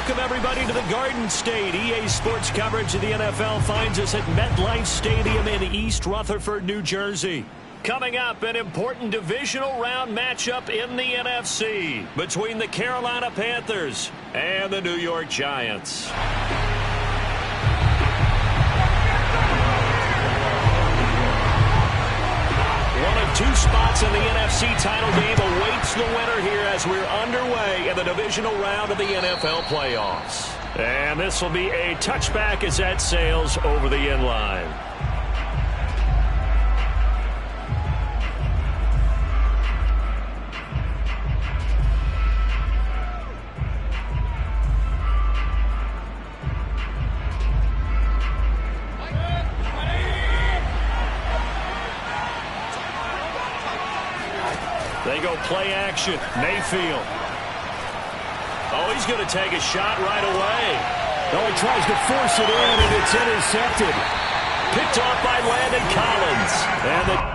welcome everybody to the Garden State. EA Sports coverage of the NFL finds us at MetLife Stadium in East Rutherford, New Jersey. Coming up, an important divisional round matchup in the NFC between the Carolina Panthers and the New York Giants. One of two spots in the NFC title game awaits the winner here as we're underway in the divisional round of the NFL playoffs. And this will be a touchback as that sails over the end line. They go play action. Mayfield. Oh, he's going to take a shot right away. Oh, he tries to force it in, and it's intercepted. Picked off by Landon Collins. And the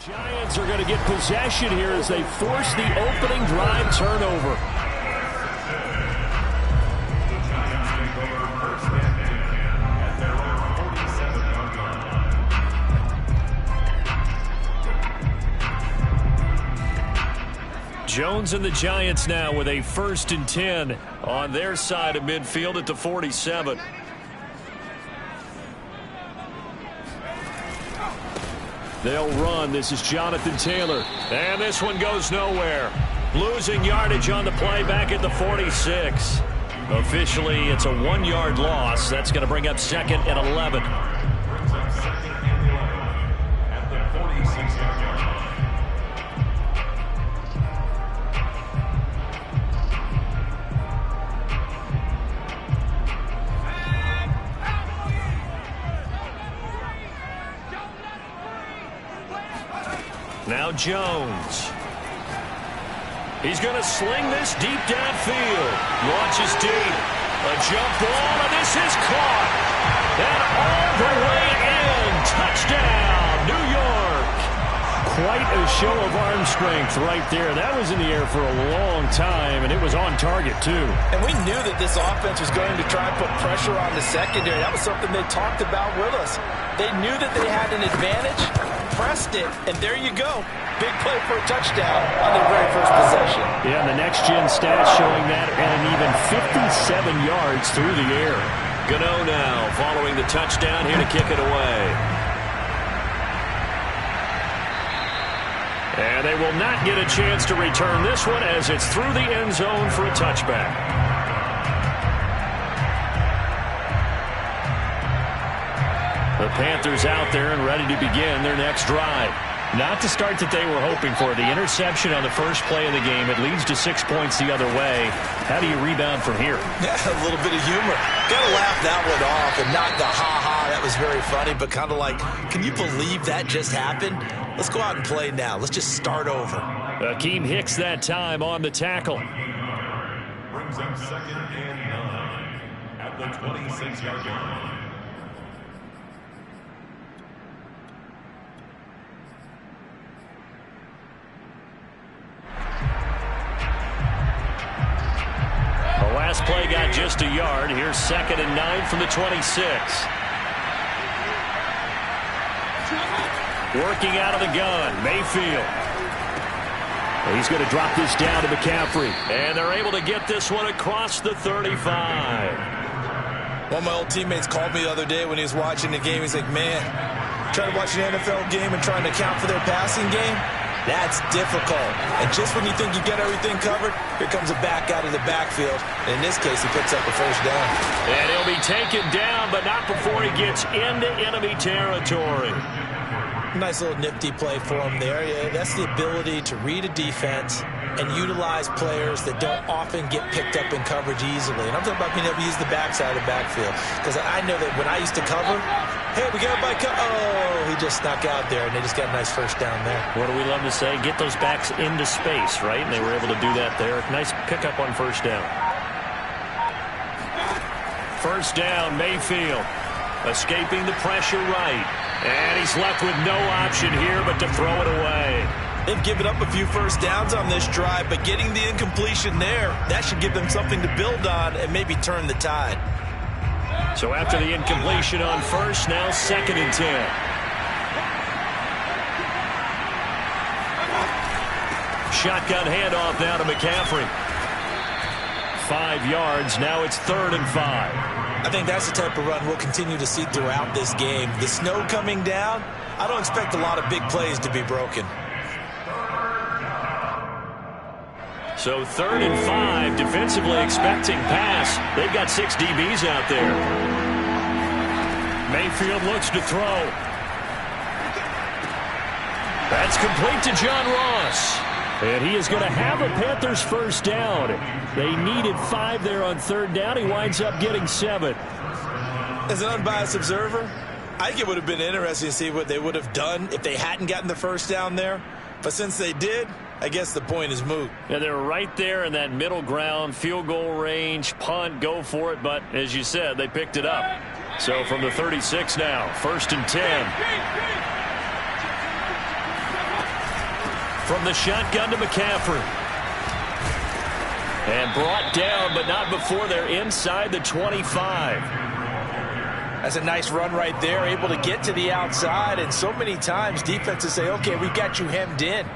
Giants are going to get possession here as they force the opening drive turnover. Jones and the Giants now with a 1st and 10 on their side of midfield at the 47. They'll run. This is Jonathan Taylor. And this one goes nowhere. Losing yardage on the play back at the 46. Officially, it's a 1-yard loss. That's going to bring up 2nd and 11. Now Jones. He's going to sling this deep downfield. Launches deep. A jump ball, and this is caught. And all the way in. Touchdown, New York. Quite a show of arm strength right there. That was in the air for a long time, and it was on target, too. And we knew that this offense was going to try and put pressure on the secondary. That was something they talked about with us. They knew that they had an advantage, pressed it, and there you go. Big play for a touchdown on their very first possession. Yeah, and the next-gen stats showing that at an even 57 yards through the air. Gano now following the touchdown here to kick it away. And they will not get a chance to return this one as it's through the end zone for a touchback. The Panthers out there and ready to begin their next drive. Not the start that they were hoping for. The interception on the first play of the game. It leads to 6 points the other way. How do you rebound from here? Yeah, a little bit of humor. Got to laugh that one off and not the ha-ha. That was very funny, but kind of like, can you believe that just happened? Let's go out and play now. Let's just start over. Akeem Hicks that time on the tackle. Brings up 2nd and 9 at the 26-yard line. Last play got just a yard. Here's 2nd and 9 from the 26. Working out of the gun, Mayfield. He's going to drop this down to McCaffrey. And they're able to get this one across the 35. One of my old teammates called me the other day when he was watching the game. He's like, man, trying to watch an NFL game and trying to account for their passing game? That's difficult. And just when you think you get everything covered, here comes a back out of the backfield. In this case, he picks up a 1st down. And he'll be taken down, but not before he gets into enemy territory. Nice little nifty play for him there. Yeah, that's the ability to read a defense and utilize players that don't often get picked up in coverage easily. And I'm talking about being able to use the backside of the backfield. Because I know that when I used to cover, hey, we got by oh, he just snuck out there, and they just got a nice first down there. What do we love to say? Get those backs into space, right? And they were able to do that there. Nice pickup on first down. First down, Mayfield. Escaping the pressure right. And he's left with no option here but to throw it away. They've given up a few first downs on this drive, but getting the incompletion there, that should give them something to build on and maybe turn the tide. So after the incompletion on first, now 2nd and 10. Shotgun handoff now to McCaffrey. 5 yards, now it's 3rd and 5. I think that's the type of run we'll continue to see throughout this game. The snow coming down, I don't expect a lot of big plays to be broken. So 3rd and 5, defensively expecting pass. They've got 6 DBs out there. Mayfield looks to throw. That's complete to John Ross. And he is going to have a Panthers first down. They needed 5 there on 3rd down. He winds up getting 7. As an unbiased observer, I think it would have been interesting to see what they would have done if they hadn't gotten the first down there. But since they did, I guess the point is moot. Yeah, they're right there in that middle ground, field goal range, punt, go for it. But as you said, they picked it up. So from the 36 now, 1st and 10. From the shotgun to McCaffrey. And brought down, but not before they're inside the 25. That's a nice run right there, able to get to the outside. And so many times defenses say, okay, we've got you hemmed in.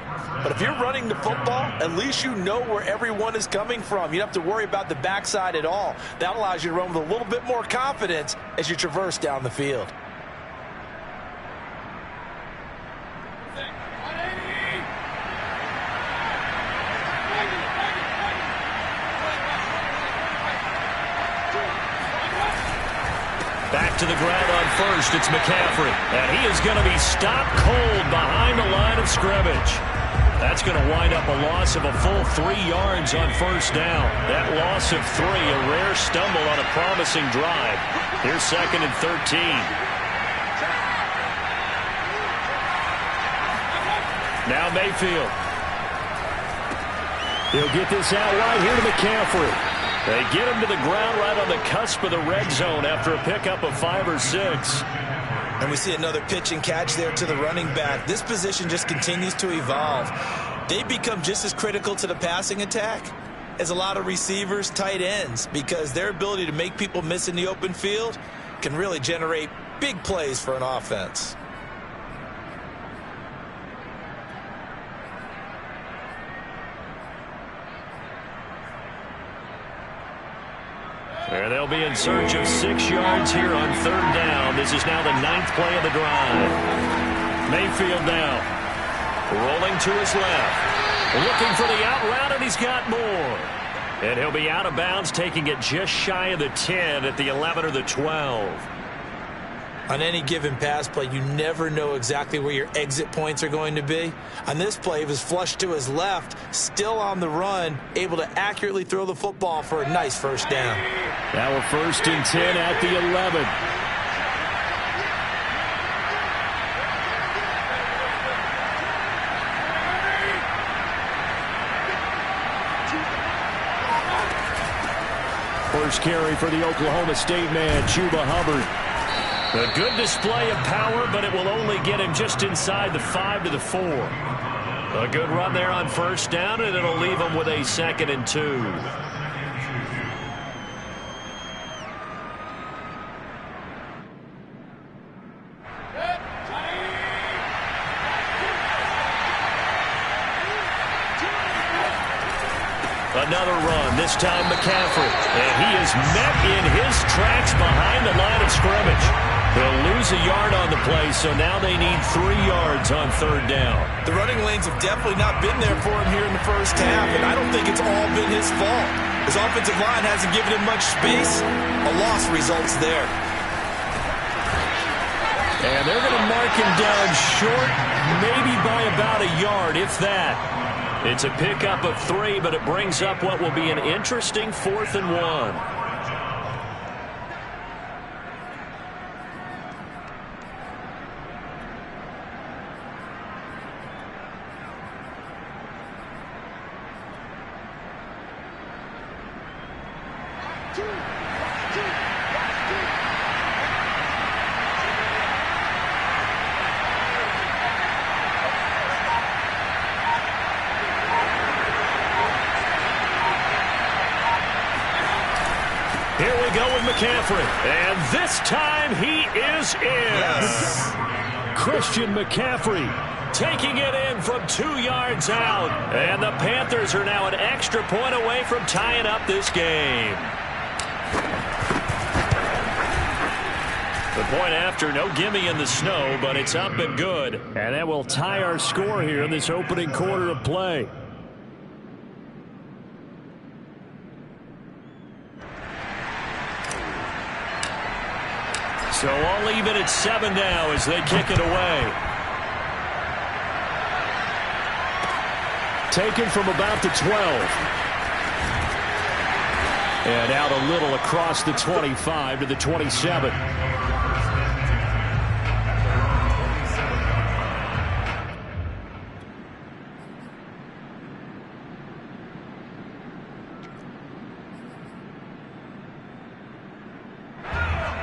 But if you're running the football, at least you know where everyone is coming from. You don't have to worry about the backside at all. That allows you to run with a little bit more confidence as you traverse down the field. Back to the ground on first, it's McCaffrey. And he is going to be stopped cold behind the line of scrimmage. That's going to wind up a loss of a full 3 yards on first down. That loss of 3, a rare stumble on a promising drive. Here's 2nd and 13. Now Mayfield. He'll get this out right here to McCaffrey. They get him to the ground right on the cusp of the red zone after a pickup of 5 or 6. And we see another pitch and catch there to the running back. This position just continues to evolve. They become just as critical to the passing attack as a lot of receivers, tight ends, because their ability to make people miss in the open field can really generate big plays for an offense. There they'll be in search of 6 yards here on 3rd down. This is now the 9th play of the drive. Mayfield now rolling to his left. Looking for the out route, and he's got more. And he'll be out of bounds, taking it just shy of the 10 at the 11 or the 12. On any given pass play, you never know exactly where your exit points are going to be. On this play, he was flushed to his left, still on the run, able to accurately throw the football for a nice first down. Now we're 1st and 10 at the 11. First carry for the Oklahoma State man, Chuba Hubbard. A good display of power, but it will only get him just inside the 5 to the 4. A good run there on first down, and it'll leave him with a 2nd and 2. Another run, this time McCaffrey. And he is met in his tracks behind the line of scrimmage. He'll lose a yard on the play, so now they need 3 yards on 3rd down. The running lanes have definitely not been there for him here in the first half, and I don't think it's all been his fault. His offensive line hasn't given him much space. A loss results there. And they're going to mark him down short, maybe by about a yard, if that. It's a pickup of 3, but it brings up what will be an interesting 4th and 1. Here we go with McCaffrey. And this time he is in. Yes. Christian McCaffrey taking it in from 2 yards out. And the Panthers are now an extra point away from tying up this game. The point after, no gimme in the snow, but it's up and good. And that will tie our score here in this opening quarter of play. So I'll leave it at 7 now as they kick it away. Taken from about the 12. And out a little across the 25 to the 27.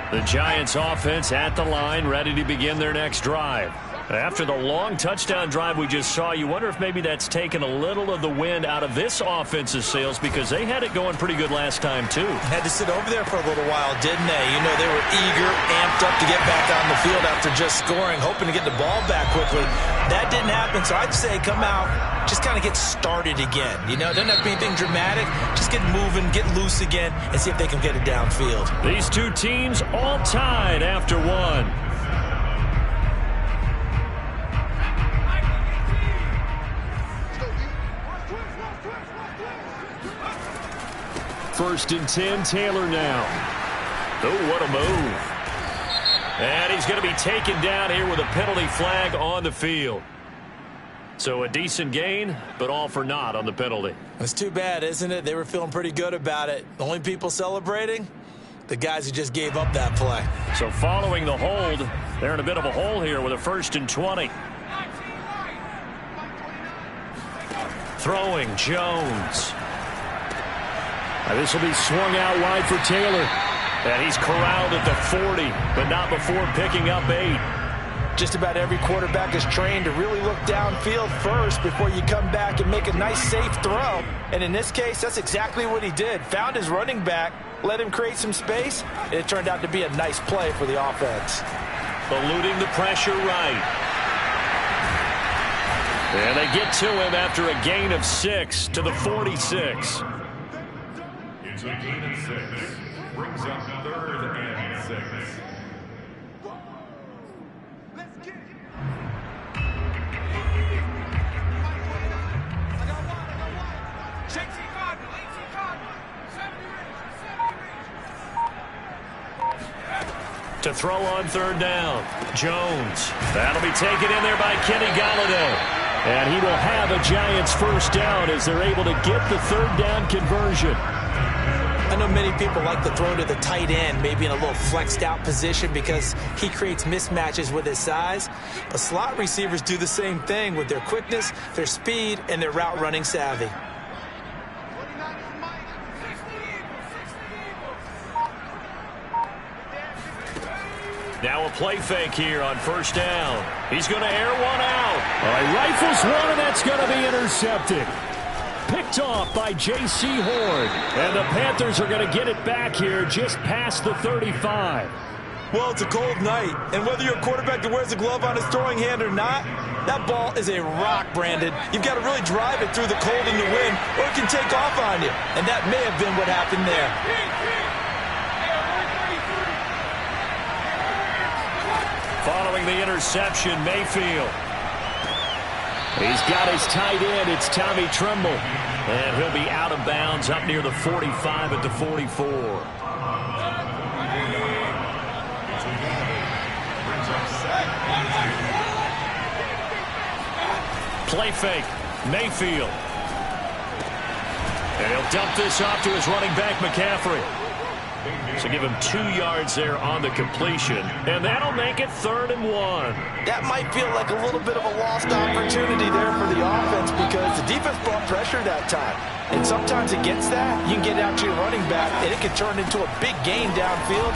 The Giants offense at the line, ready to begin their next drive. After the long touchdown drive we just saw, you wonder if maybe that's taken a little of the wind out of this offense's sails, because they had it going pretty good last time, too. Had to sit over there for a little while, didn't they? You know, they were eager, amped up to get back on the field after just scoring, hoping to get the ball back quickly. That didn't happen, so I'd say come out, just kind of get started again. You know, doesn't have to be anything dramatic. Just get moving, get loose again, and see if they can get it downfield. These two teams all tied after one. First and 10, Taylor now. Oh, what a move. And he's going to be taken down here with a penalty flag on the field. So a decent gain, but all for naught on the penalty. It's too bad, isn't it? They were feeling pretty good about it. The only people celebrating? The guys who just gave up that play. So following the hold, they're in a bit of a hole here with a 1st and 20. Throwing, Jones. This will be swung out wide for Taylor. And he's corralled at the 40, but not before picking up 8. Just about every quarterback is trained to really look downfield first before you come back and make a nice, safe throw. And in this case, that's exactly what he did. Found his running back, let him create some space, and it turned out to be a nice play for the offense. Eluding the pressure right. And they get to him after a gain of 6 to the 46. It's a gain of 6. Brings up 3rd and 6. To throw on 3rd down, Jones. That'll be taken in there by Kenny Golladay. And he will have a Giants 1st down as they're able to get the 3rd down conversion. I know many people like to throw to the tight end, maybe in a little flexed out position because he creates mismatches with his size. But slot receivers do the same thing with their quickness, their speed, and their route running savvy. Now a play fake here on 1st down. He's going to air one out. He rifles one, and that's going to be intercepted. Picked off by J.C. Horn. And the Panthers are going to get it back here just past the 35. Well, it's a cold night, and whether you're a quarterback that wears a glove on his throwing hand or not, that ball is a rock, Brandon. You've got to really drive it through the cold and the wind, or it can take off on you. And that may have been what happened there. Following the interception, Mayfield. He's got his tight end. It's Tommy Tremble. And he'll be out of bounds up near the 45 at the 44. Play fake. Mayfield. And he'll dump this off to his running back, McCaffrey. So give him 2 yards there on the completion. And that'll make it 3rd and 1. That might feel like a little bit of a lost opportunity there for the offense because the defense brought pressure that time. And sometimes against that, you can get out to your running back, and it can turn into a big gain downfield.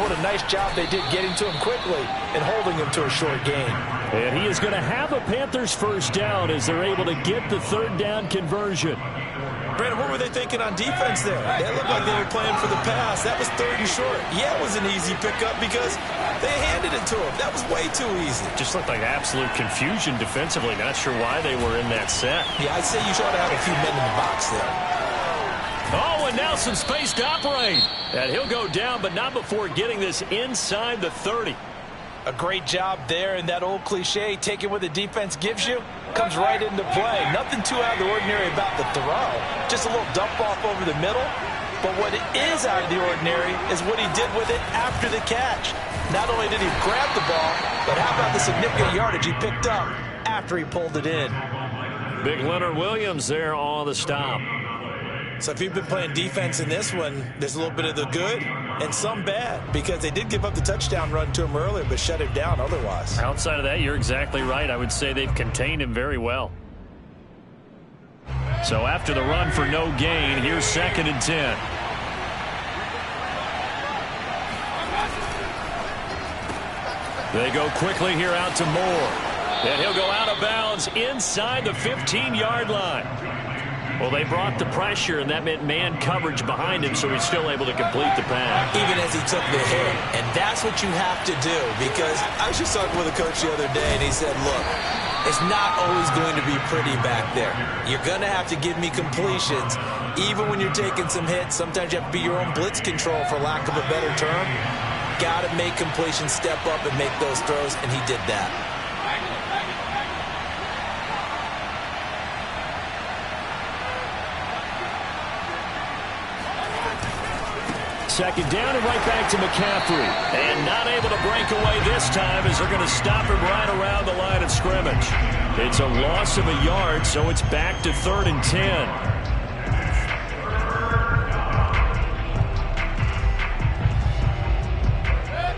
What a nice job they did getting to him quickly and holding him to a short gain. And he is going to have a Panthers first down as they're able to get the 3rd down conversion. Brandon, what were they thinking on defense there? They looked like they were playing for the pass. That was 3rd and short. Yeah, it was an easy pickup because they handed it to him. That was way too easy. Just looked like absolute confusion defensively. Not sure why they were in that set. Yeah, I'd say you ought to have a few men in the box there. Oh, and now some space to operate. And he'll go down, but not before getting this inside the 30. A great job there, and that old cliche, take it what the defense gives you, comes right into play. Nothing too out of the ordinary about the throw. Just a little dump off over the middle. But what is out of the ordinary is what he did with it after the catch. Not only did he grab the ball, but how about the significant yardage he picked up after he pulled it in. Big Leonard Williams there on the stop. So if you've been playing defense in this one, there's a little bit of the good and some bad because they did give up the touchdown run to him earlier but shut him down otherwise. Outside of that, you're exactly right. I would say they've contained him very well. So after the run for no gain, here's 2nd and 10. They go quickly here out to Moore. And he'll go out of bounds inside the 15-yard line. Well, they brought the pressure, and that meant man coverage behind him, so he's still able to complete the pass. Even as he took the hit. And that's what you have to do, because I was just talking with a coach the other day, and he said, look, it's not always going to be pretty back there. You're going to have to give me completions. Even when you're taking some hits, sometimes you have to be your own blitz control, for lack of a better term. Got to make completions, step up, and make those throws, and he did that. Second down and right back to McCaffrey. And not able to break away this time as they're going to stop him right around the line of scrimmage. It's a loss of a yard, so it's back to 3rd and 10.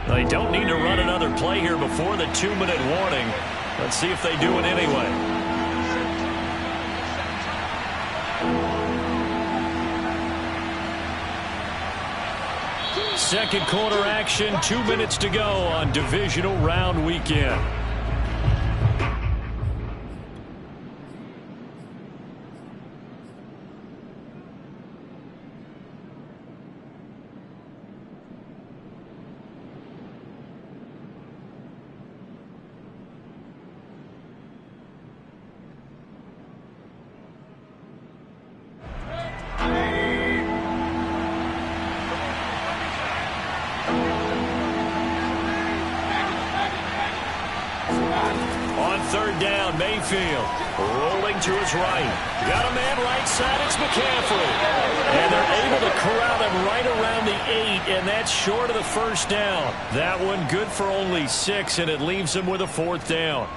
They don't need to run another play here before the 2-minute warning. Let's see if they do it anyway. Second quarter action, 2 minutes to go on divisional round weekend. Third down, Mayfield rolling to his right. Got a man right side, it's McCaffrey. And they're able to corral him right around the 8, and that's short of the first down. That one good for only 6, and it leaves him with a 4th down.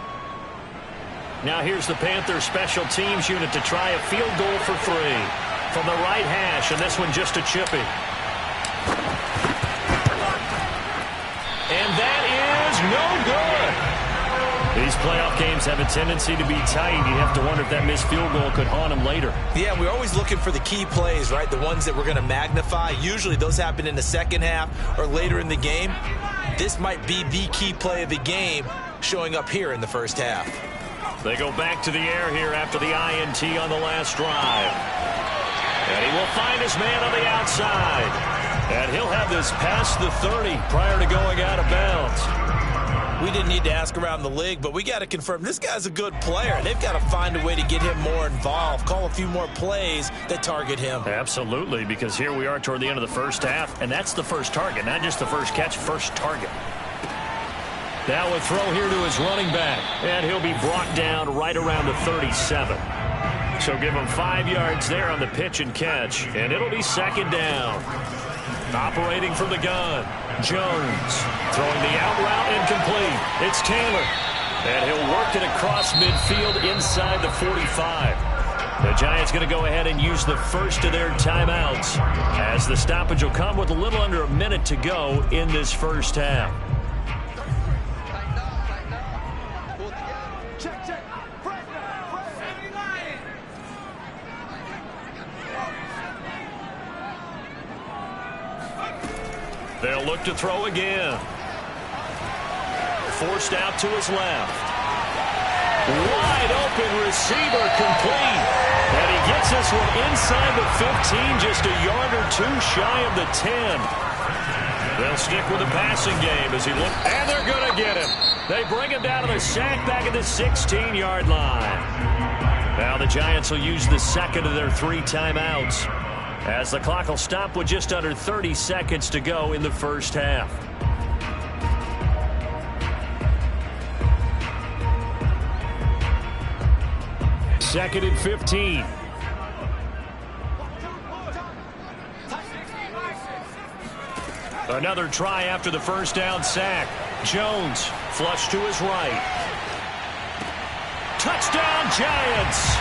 Now here's the Panthers special teams unit to try a field goal for 3. From the right hash, and this one just a chippy. And that is no good. These playoff games have a tendency to be tight. You have to wonder if that missed field goal could haunt them later. Yeah, we're always looking for the key plays, right? The ones that we're going to magnify. Usually those happen in the second half or later in the game. This might be the key play of the game showing up here in the first half. They go back to the air here after the INT on the last drive. And he will find his man on the outside. And he'll have this past the 30 prior to going out of bounds. We didn't need to ask around the league, but we got to confirm this guy's a good player. They've got to find a way to get him more involved, call a few more plays that target him. Absolutely, because here we are toward the end of the first half, and that's the first target, not just the first catch, first target. Now a throw here to his running back, and he'll be brought down right around the 37. So give him 5 yards there on the pitch and catch, and it'll be 2nd down. Operating from the gun. Jones throwing the out route incomplete. It's Taylor. And he'll work it across midfield inside the 45. The Giants going to go ahead and use the first of their timeouts as the stoppage will come with a little under a minute to go in this first half. They'll look to throw again. Forced out to his left. Wide open receiver complete. And he gets this one inside the 15, just a yard or two shy of the 10. They'll stick with the passing game as he looks. And they're going to get him. They bring him down to the sack back at the 16-yard line. Now the Giants will use the second of their 3 timeouts, as the clock will stop with just under 30 seconds to go in the first half. Second and 15. Another try after the first down sack. Jones flush to his right. Touchdown Giants!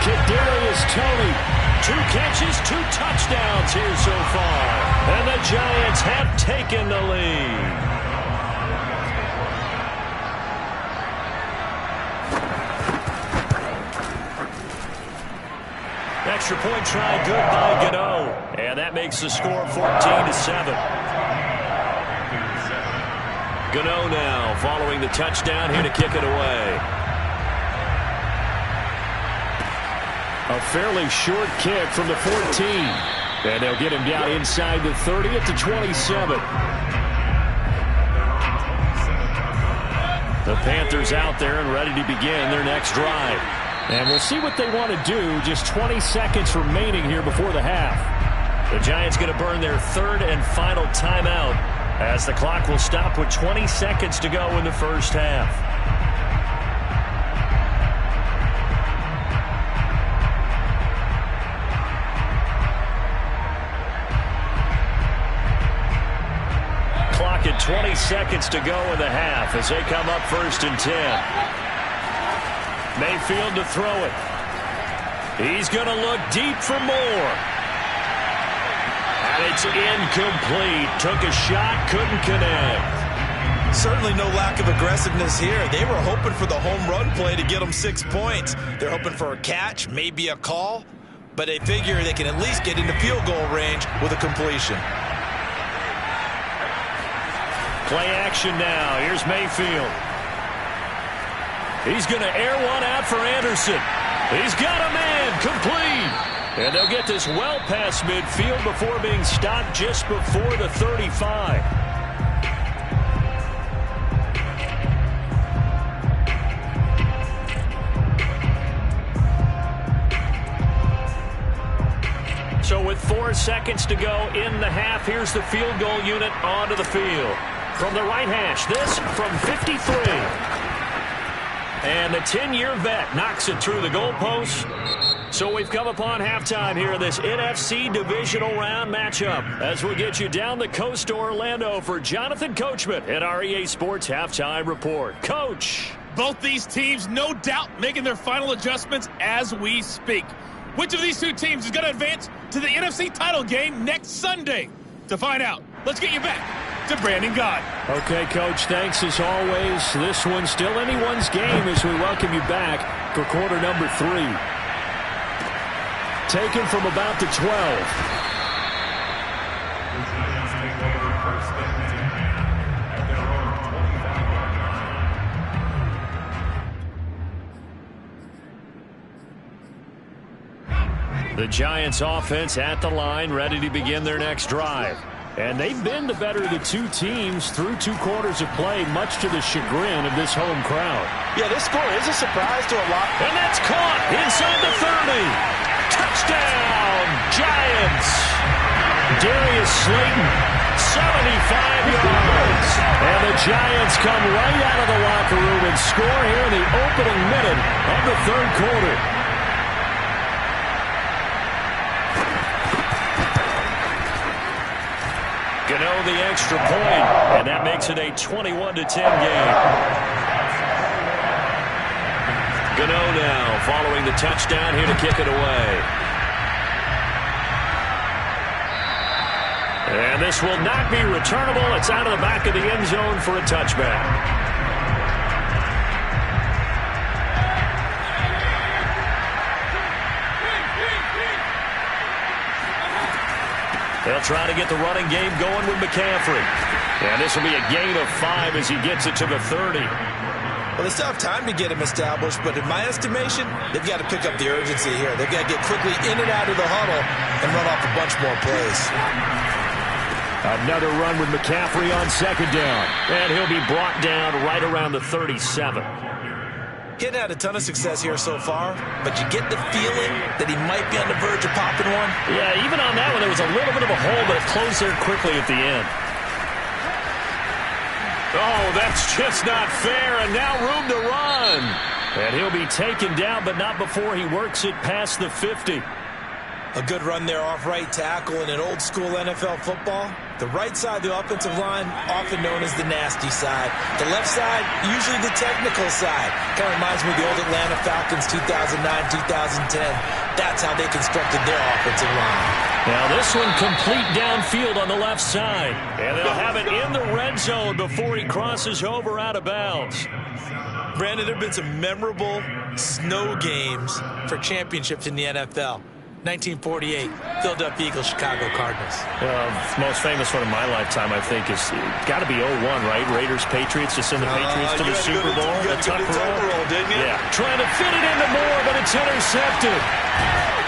Kadarius Toney. 2 catches, 2 touchdowns here so far. And the Giants have taken the lead. Extra point try good by Gano. And that makes the score 14-7. Gano now following the touchdown here to kick it away. A fairly short kick from the 14. And they'll get him down inside the 30 at the 27. The Panthers out there and ready to begin their next drive. And we'll see what they want to do. Just 20 seconds remaining here before the half. The Giants going to burn their 3rd and final timeout as the clock will stop with 20 seconds to go in the first half. Clock at 20 seconds to go in the half as they come up 1st and 10. Mayfield to throw it. He's going to look deep for more. And it's incomplete. Took a shot, couldn't connect. Certainly no lack of aggressiveness here. They were hoping for the home run play to get them 6 points. They're hoping for a catch, maybe a call, but they figure they can at least get into field goal range with a completion. Play action now. Here's Mayfield. He's going to air one out for Anderson. He's got a man complete. And they'll get this well past midfield before being stopped just before the 35. So with 4 seconds to go in the half, here's the field goal unit onto the field. From the right hash, this from 53. And the 10-year vet knocks it through the goalpost. So we've come upon halftime here in this NFC divisional round matchup as we get you down the coast to Orlando for Jonathan Coachman at our EA Sports Halftime Report. Coach. Both these teams, no doubt, making their final adjustments as we speak. Which of these 2 teams is going to advance to the NFC title game next Sunday? To find out, let's get you back to Brandon Gaudin. Okay, Coach, thanks as always. This one's still anyone's game as we welcome you back for quarter number 3. Taken from about the 12. The Giants offense at the line, ready to begin their next drive. And they've been the better of the 2 teams through 2 quarters of play, much to the chagrin of this home crowd. Yeah, this score is a surprise to a lot. And that's caught inside the 30. Touchdown, Giants. Darius Slayton, 75 yards. And the Giants come right out of the locker room and score here in the opening minute of the 3rd quarter. Gano the extra point, and that makes it a 21-10 game. Gano now following the touchdown here to kick it away. And this will not be returnable. It's out of the back of the end zone for a touchback. They'll try to get the running game going with McCaffrey. And this will be a gain of 5 as he gets it to the 30. Well, they still have time to get him established, but in my estimation, they've got to pick up the urgency here. They've got to get quickly in and out of the huddle and run off a bunch more plays. Another run with McCaffrey on second down. And he'll be brought down right around the 37. He hadn't had a ton of success here so far, but you get the feeling that he might be on the verge of popping one. Yeah, even on that one, there was a little bit of a hole, but it closed there quickly at the end. Oh, that's just not fair, and now room to run. And he'll be taken down, but not before he works it past the 50. A good run there off right tackle in an old-school NFL football. The right side of the offensive line, often known as the nasty side. The left side, usually the technical side. Kind of reminds me of the old Atlanta Falcons 2009-2010. That's how they constructed their offensive line. Now this one complete downfield on the left side. And they'll have it in the red zone before he crosses over out of bounds. Brandon, there have been some memorable snow games for championships in the NFL. 1948, Philadelphia Eagles, Chicago Cardinals. Most famous one of my lifetime, I think, is got to be 01, right? Raiders, Patriots, to send the Patriots to the Super Bowl. The tuck roll, didn't you? Yeah. Trying to fit it into Moore, but it's intercepted.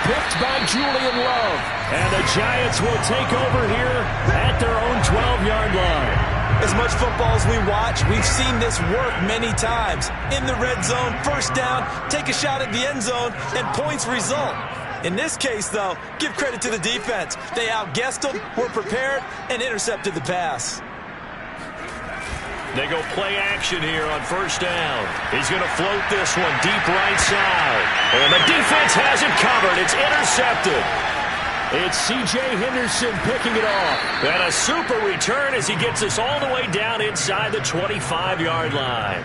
Picked by Julian Love. And the Giants will take over here at their own 12-yard line. As much football as we watch, we've seen this work many times. In the red zone, first down, take a shot at the end zone, and points result. In this case, though, give credit to the defense. They outguessed them, were prepared, and intercepted the pass. They go play action here on first down. He's going to float this one deep right side. And the defense has it covered. It's intercepted. It's C.J. Henderson picking it off. And a super return as he gets us all the way down inside the 25-yard line.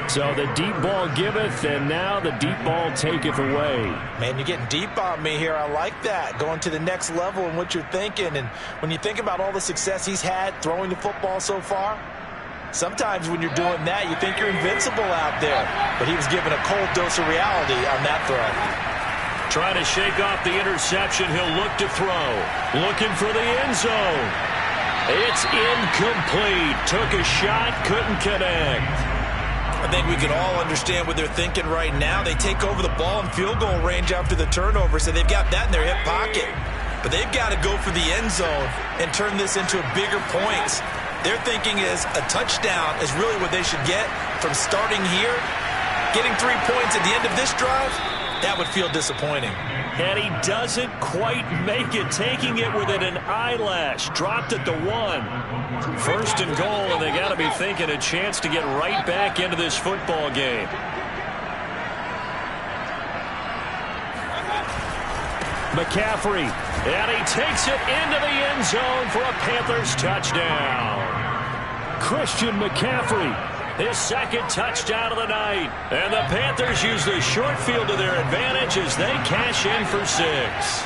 So the deep ball giveth, and now the deep ball taketh away. Man, you're getting deep on me here. I like that. Going to the next level in what you're thinking. And when you think about all the success he's had throwing the football so far, sometimes when you're doing that, you think you're invincible out there. But he was given a cold dose of reality on that throw. Trying to shake off the interception. He'll look to throw. Looking for the end zone. It's incomplete. Took a shot, couldn't connect. I think we can all understand what they're thinking right now. They take over the ball in field goal range after the turnover, so they've got that in their hip pocket. But they've got to go for the end zone and turn this into bigger points. Their thinking is a touchdown is really what they should get from starting here. Getting 3 points at the end of this drive, that would feel disappointing. And he doesn't quite make it, taking it within an eyelash. Dropped it to 1. First and goal, and they got to be thinking a chance to get right back into this football game. McCaffrey, and he takes it into the end zone for a Panthers touchdown. Christian McCaffrey, his second touchdown of the night. And the Panthers use the short field to their advantage as they cash in for 6.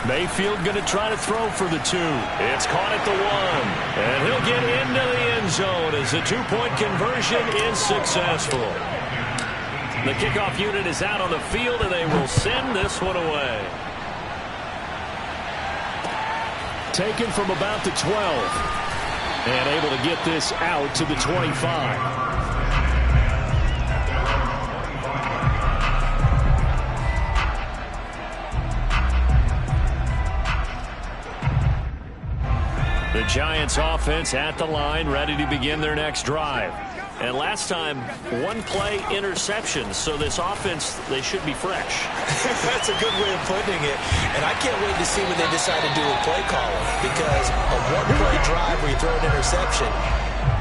Mayfield going to try to throw for the 2. It's caught at the 1. And he'll get into the end zone as the 2-point conversion is successful. The kickoff unit is out on the field, and they will send this one away. Taken from about the 12. And able to get this out to the 25. The Giants offense at the line, ready to begin their next drive. And last time, 1-play interceptions. So this offense, they should be fresh. That's a good way of putting it. And I can't wait to see what they decide to do with play calling. Because a 1-play drive where you throw an interception,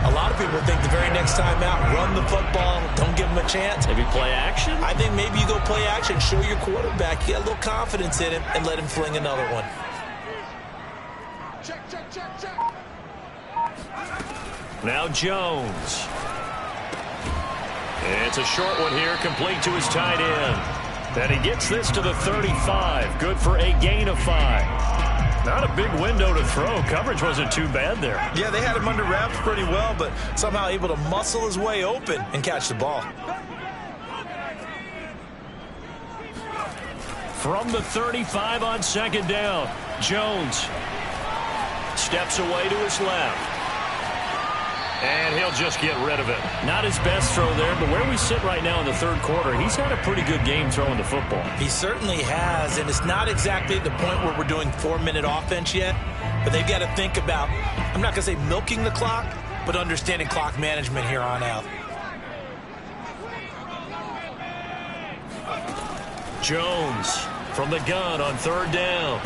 A lot of people think the very next time out, run the football, don't give him a chance. Maybe play action? I think maybe you go play action, show your quarterback, you got a little confidence in him, and let him fling another one. Check. Now Jones. It's a short one here, complete to his tight end. And he gets this to the 35. Good for a gain of 5. Not a big window to throw. Coverage wasn't too bad there. Yeah, they had him under wraps pretty well, but somehow able to muscle his way open and catch the ball. From the 35 on second down, Jones steps away to his left. And he'll just get rid of it. Not his best throw there, but where we sit right now in the third quarter, he's had a pretty good game throwing the football. He certainly has, and it's not exactly at the point where we're doing 4-minute offense yet, but they've got to think about, I'm not going to say milking the clock, but understanding clock management here on out. Jones from the gun on third down.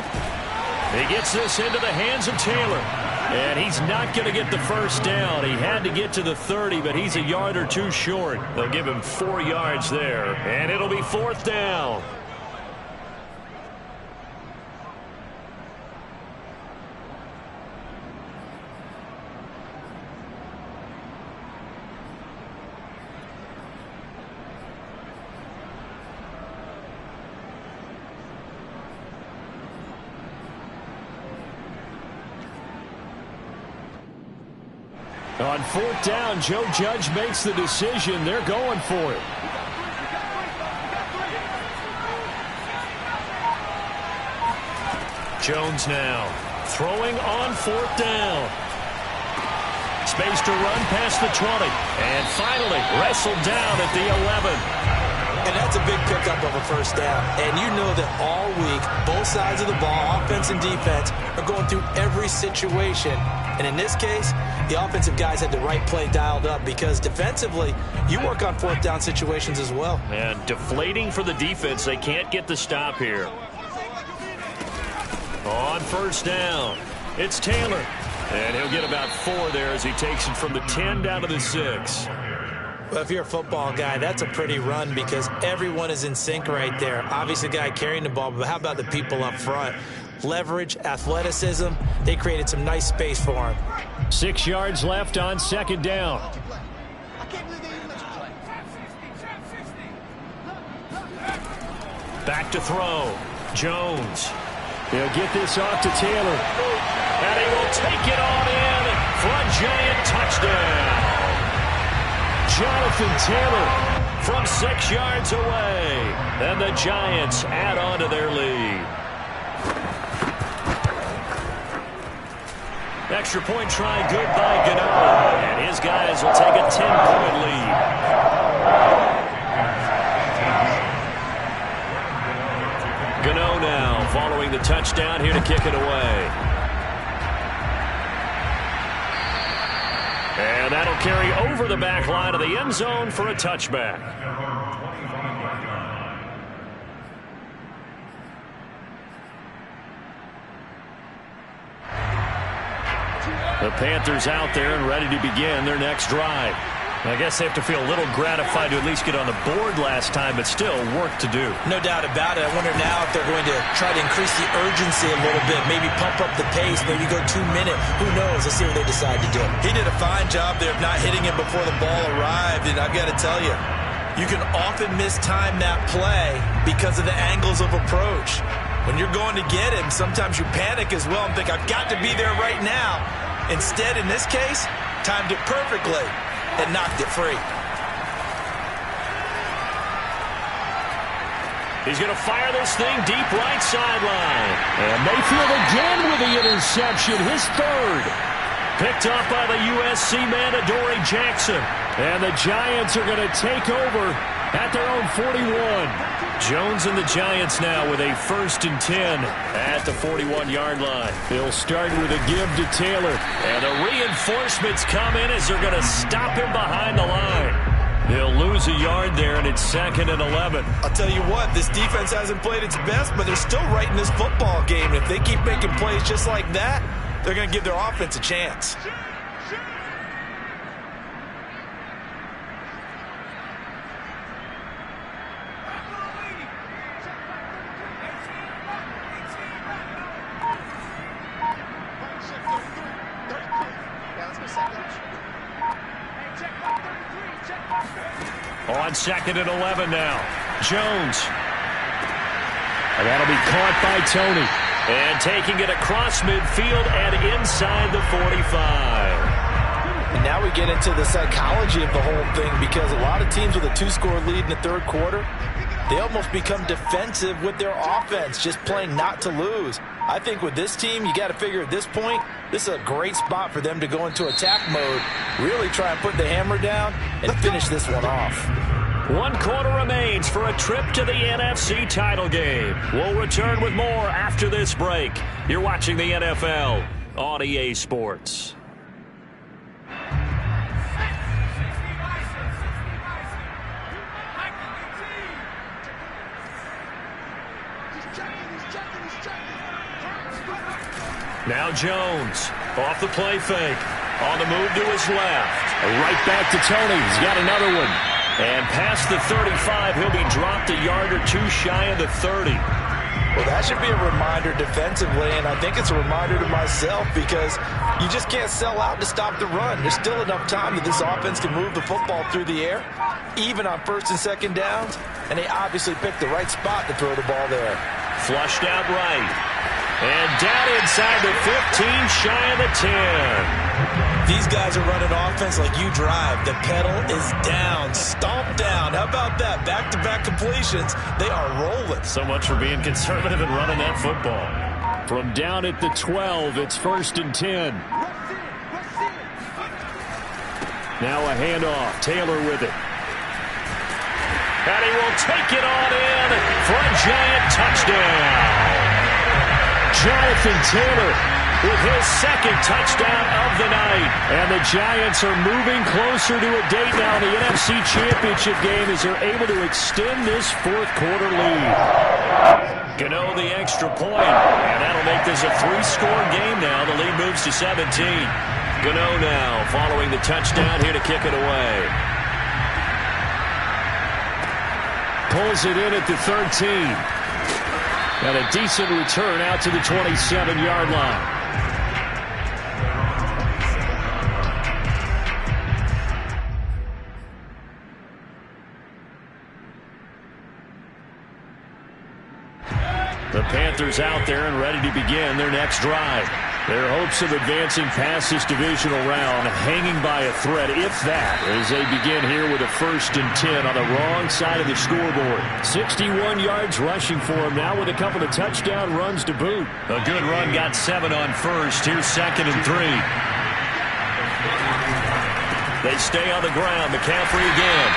He gets this into the hands of Taylor. And he's not going to get the first down. He had to get to the 30, but he's a yard or two short. They'll give him 4 yards there, and it'll be fourth down. On fourth down, Joe Judge makes the decision. They're going for it. Jones now throwing on fourth down. Space to run past the 20. And finally wrestled down at the 11. And that's a big pickup of a first down. And you know that all week, both sides of the ball, offense and defense, are going through every situation. And in this case, the offensive guys had the right play dialed up because defensively, you work on fourth down situations as well. And deflating for the defense. They can't get the stop here. On first down, it's Taylor. And he'll get about 4 there as he takes it from the 10 down to the 6. Well, if you're a football guy, that's a pretty run because everyone is in sync right there. Obviously, the guy carrying the ball, but how about the people up front? Leverage, athleticism, they created some nice space for him. 6 yards left on second down. Back to throw. Jones. He'll get this off to Taylor. And he will take it on in for a giant touchdown. Jonathan Taylor from 6 yards away. And the Giants add on to their lead. Extra point try good by Gano. And his guys will take a 10-point lead. Gano now following the touchdown here to kick it away. And that'll carry over the back line of the end zone for a touchback. The Panthers out there and ready to begin their next drive. I guess they have to feel a little gratified to at least get on the board last time, but still work to do. No doubt about it. I wonder now if they're going to try to increase the urgency a little bit, maybe pump up the pace, maybe go 2 minutes. Who knows? Let's see what they decide to do. He did a fine job there of not hitting him before the ball arrived, and I've got to tell you, you can often mistime that play because of the angles of approach. When you're going to get him, sometimes you panic as well and think, I've got to be there right now. Instead, in this case, timed it perfectly and knocked it free. He's going to fire this thing deep right sideline. And Mayfield again with the interception, his third. Picked off by the USC man, Adoree Jackson. And the Giants are going to take over at their own 41. Jones and the Giants now with a 1st and 10 at the 41-yard line. They'll start with a give to Taylor. And the reinforcements come in as they're going to stop him behind the line. They'll lose a yard there, and it's 2nd and 11. I'll tell you what, this defense hasn't played its best, but they're still right in this football game. And if they keep making plays just like that, they're going to give their offense a chance. on 2nd and 11 now. Jones. And that'll be caught by Tony. And taking it across midfield and inside the 45. And now we get into the psychology of the whole thing, because a lot of teams with a 2-score lead in the third quarter, they almost become defensive with their offense, just playing not to lose. I think with this team, you got to figure at this point, this is a great spot for them to go into attack mode, really try and put the hammer down and finish this one off. 1 quarter remains for a trip to the NFC title game. We'll return with more after this break. You're watching the NFL on EA Sports. Now Jones, off the play fake, on the move to his left. Right back to Tony. He's got another one. And past the 35, he'll be dropped a yard or 2 shy of the 30. Well, that should be a reminder defensively, and I think it's a reminder to myself, because you just can't sell out to stop the run. There's still enough time that this offense can move the football through the air, even on 1st and 2nd downs, and they obviously picked the right spot to throw the ball there. Flushed out right. And down inside the 15, shy of the 10. These guys are running offense like you drive. The pedal is down, stomp down. How about that? Back-to-back completions. They are rolling. So much for being conservative and running that football. From down at the 12, it's 1st and 10. Now a handoff. Taylor with it. And he will take it on in for a giant touchdown. Jonathan Taylor with his 2nd touchdown of the night. And the Giants are moving closer to a date now in the NFC Championship game as they're able to extend this 4th quarter lead. Gano the extra point, and that'll make this a 3-score game now. The lead moves to 17. Gano now following the touchdown here to kick it away. Pulls it in at the 13. And a decent return out to the 27-yard line. The Panthers out there and ready to begin their next drive. Their hopes of advancing past this divisional round hanging by a thread, if that, as they begin here with a 1st and 10 on the wrong side of the scoreboard. 61 yards rushing for him now with a couple of touchdown runs to boot. A good run, got 7 on 1st. Here's 2nd and 3. They stay on the ground. McCaffrey again.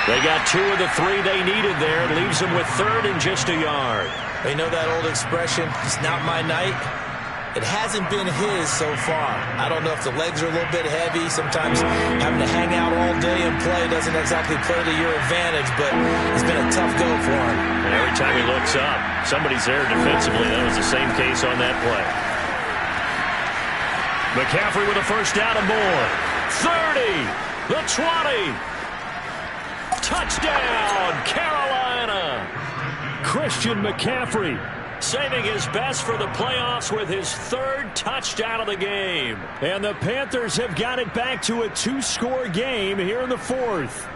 They got 2 of the 3 they needed there. Leaves them with 3rd and just a yard. They know that old expression, it's not my night. It hasn't been his so far. I don't know if the legs are a little bit heavy. Sometimes having to hang out all day and play doesn't exactly play to your advantage, but it's been a tough go for him. And every time he looks up, somebody's there defensively. That was the same case on that play. McCaffrey with a 1st down and more. 30, the 20. Touchdown, Carolina. Christian McCaffrey saving his best for the playoffs with his 3rd touchdown of the game. And the Panthers have got it back to a 2-score game here in the 4th.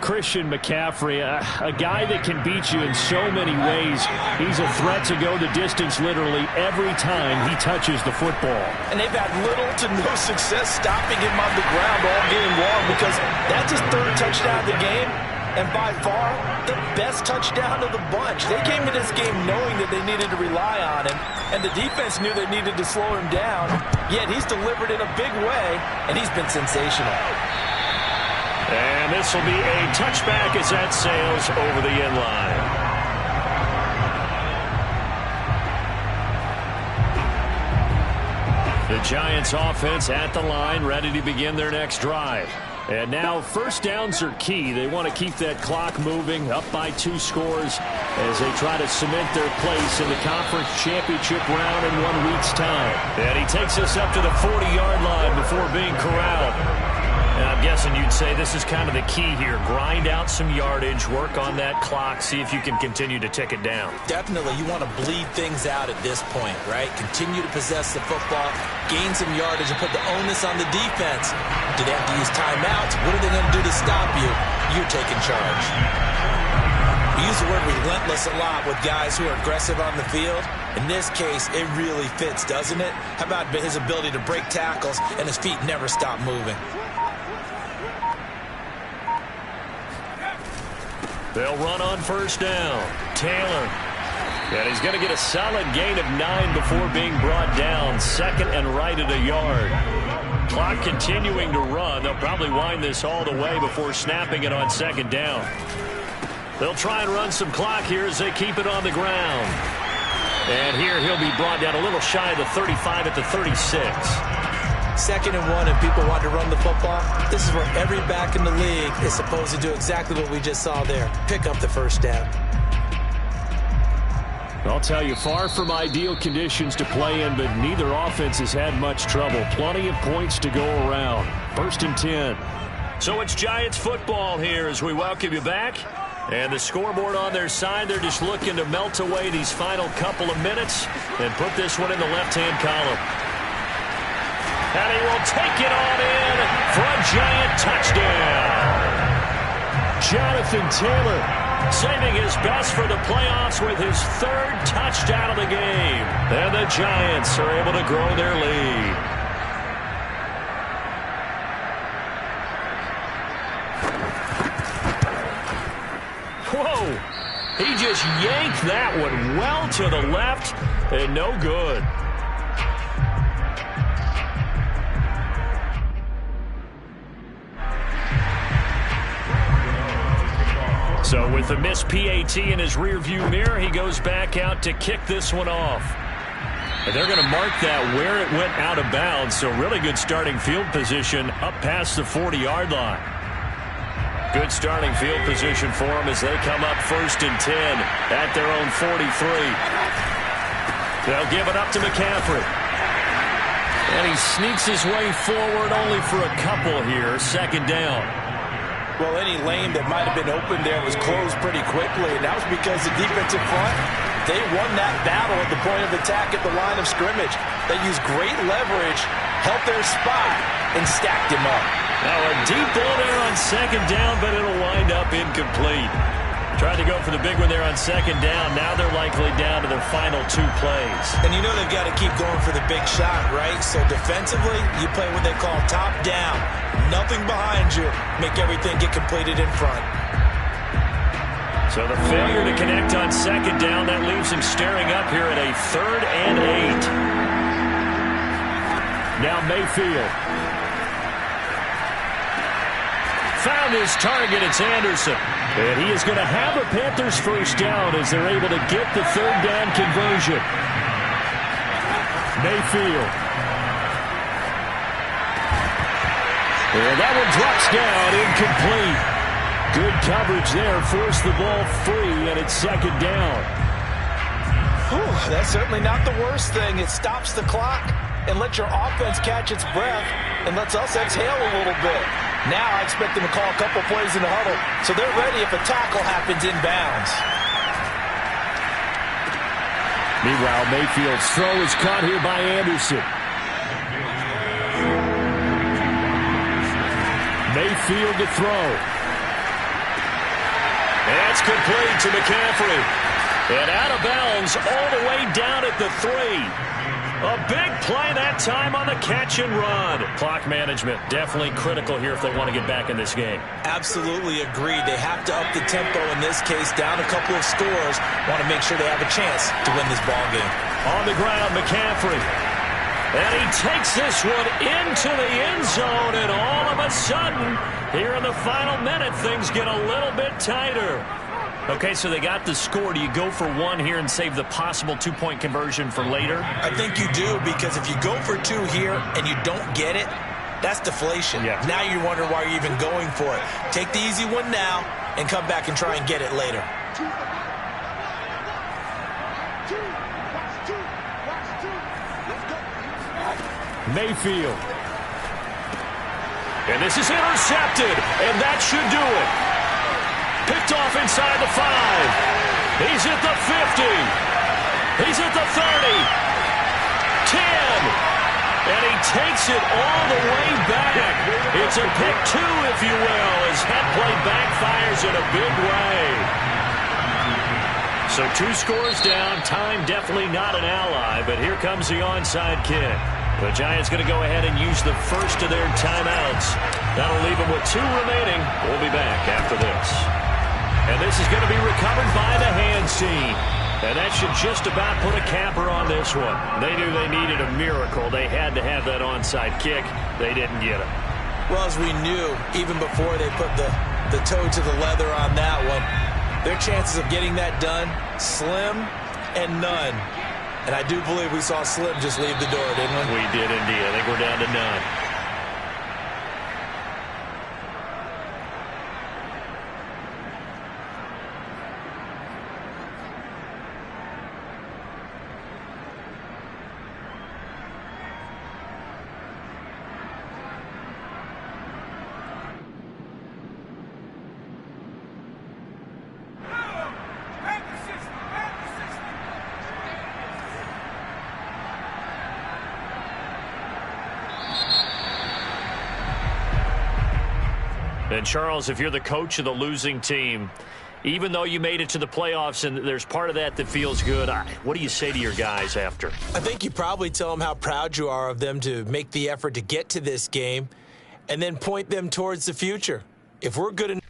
Christian McCaffrey, a guy that can beat you in so many ways. He's a threat to go the distance literally every time he touches the football. And they've had little to no success stopping him on the ground all game long, because that's his 3rd touchdown of the game. And by far, the best touchdown of the bunch. They came to this game knowing that they needed to rely on him, and the defense knew they needed to slow him down, yet he's delivered in a big way, and he's been sensational. And this will be a touchback as that sails over the end line. The Giants offense at the line, ready to begin their next drive. And now 1st downs are key. They want to keep that clock moving, up by 2 scores as they try to cement their place in the conference championship round in 1 week's time. And he takes us up to the 40-yard line before being corralled. And I'm guessing you'd say this is kind of the key here. Grind out some yardage, work on that clock, see if you can continue to tick it down. Definitely, you want to bleed things out at this point, right? Continue to possess the football, gain some yardage, and put the onus on the defense. Do they have to use timeouts? What are they going to do to stop you? You're taking charge. We use the word relentless a lot with guys who are aggressive on the field. In this case, it really fits, doesn't it? How about his ability to break tackles and his feet never stop moving? They'll run on first down. Taylor. And he's going to get a solid gain of 9 before being brought down. Second and right at a yard. Clock continuing to run. They'll probably wind this all the way before snapping it on second down. They'll try and run some clock here as they keep it on the ground. And here he'll be brought down a little shy of the 35 at the 36. 2nd and 1 and people want to run the football. This is where every back in the league is supposed to do exactly what we just saw there. Pick up the first down. I'll tell you, far from ideal conditions to play in, but neither offense has had much trouble. Plenty of points to go around. 1st and 10. So it's Giants football here as we welcome you back. And the scoreboard on their side, they're just looking to melt away these final couple of minutes and put this one in the left-hand column. And he will take it on in for a Giant touchdown. Jonathan Taylor saving his best for the playoffs with his 3rd touchdown of the game. And the Giants are able to grow their lead. Whoa! He just yanked that one well to the left and no good. So with the missed PAT in his rearview mirror, he goes back out to kick this one off. And they're going to mark that where it went out of bounds. So really good starting field position up past the 40-yard line. Good starting field position for them as they come up 1st and 10 at their own 43. They'll give it up to McCaffrey. And he sneaks his way forward only for a couple here. 2nd down. Well, any lane that might have been open there was closed pretty quickly, and that was because the defensive front, they won that battle at the point of attack at the line of scrimmage. They used great leverage, held their spot, and stacked him up. Now a deep ball there on 2nd down, but it'll wind up incomplete. Tried to go for the big one there on 2nd down. Now they're likely down to their final 2 plays. And you know they've got to keep going for the big shot, right? So defensively, you play what they call top down. Nothing behind you. Make everything get completed in front. So the failure to connect on 2nd down, that leaves him staring up here at a 3rd and 8. Now Mayfield. Found his target. It's Anderson. And he is going to have a Panthers first down as they're able to get the 3rd down conversion. Mayfield. And that one drops down, incomplete. Good coverage there, forced the ball free, and it's 2nd down. Whew, that's certainly not the worst thing. It stops the clock and lets your offense catch its breath and lets us exhale a little bit. Now I expect them to call a couple plays in the huddle, so they're ready if a tackle happens inbounds. Meanwhile, Mayfield's throw is caught here by Anderson. Mayfield to throw. That's complete to McCaffrey. And out of bounds all the way down at the 3. A big play that time on the catch and run. Clock management definitely critical here if they want to get back in this game. Absolutely agreed. They have to up the tempo in this case, down a couple of scores. Want to make sure they have a chance to win this ball game. On the ground, McCaffrey. And he takes this one into the end zone, and all of a sudden, here in the final minute, things get a little bit tighter. Okay, so they got the score. Do you go for 1 here and save the possible 2-point conversion for later? I think you do, because if you go for 2 here and you don't get it, that's deflation. Yeah. Now you wonder why you're even going for it. Take the easy one now and come back and try and get it later. Mayfield. And this is intercepted, and that should do it. Picked off inside the 5. He's at the 50. He's at the 30. 10. And he takes it all the way back. It's a pick 2, if you will, as that play backfires in a big way. So 2 scores down. Time definitely not an ally, but here comes the onside kick. The Giants going to go ahead and use the first of their timeouts. That'll leave them with 2 remaining. We'll be back after this. And this is going to be recovered by the hands team. And that should just about put a capper on this one. They knew they needed a miracle. They had to have that onside kick. They didn't get it. Well, as we knew, even before they put the toe to the leather on that one, their chances of getting that done, slim and none. And I do believe we saw Slim just leave the door, didn't we? We did indeed. I think we're down to none. And, Charles, if you're the coach of the losing team, even though you made it to the playoffs and there's part of that feels good, what do you say to your guys after? I think you probably tell them how proud you are of them to make the effort to get to this game and then point them towards the future. If we're good enough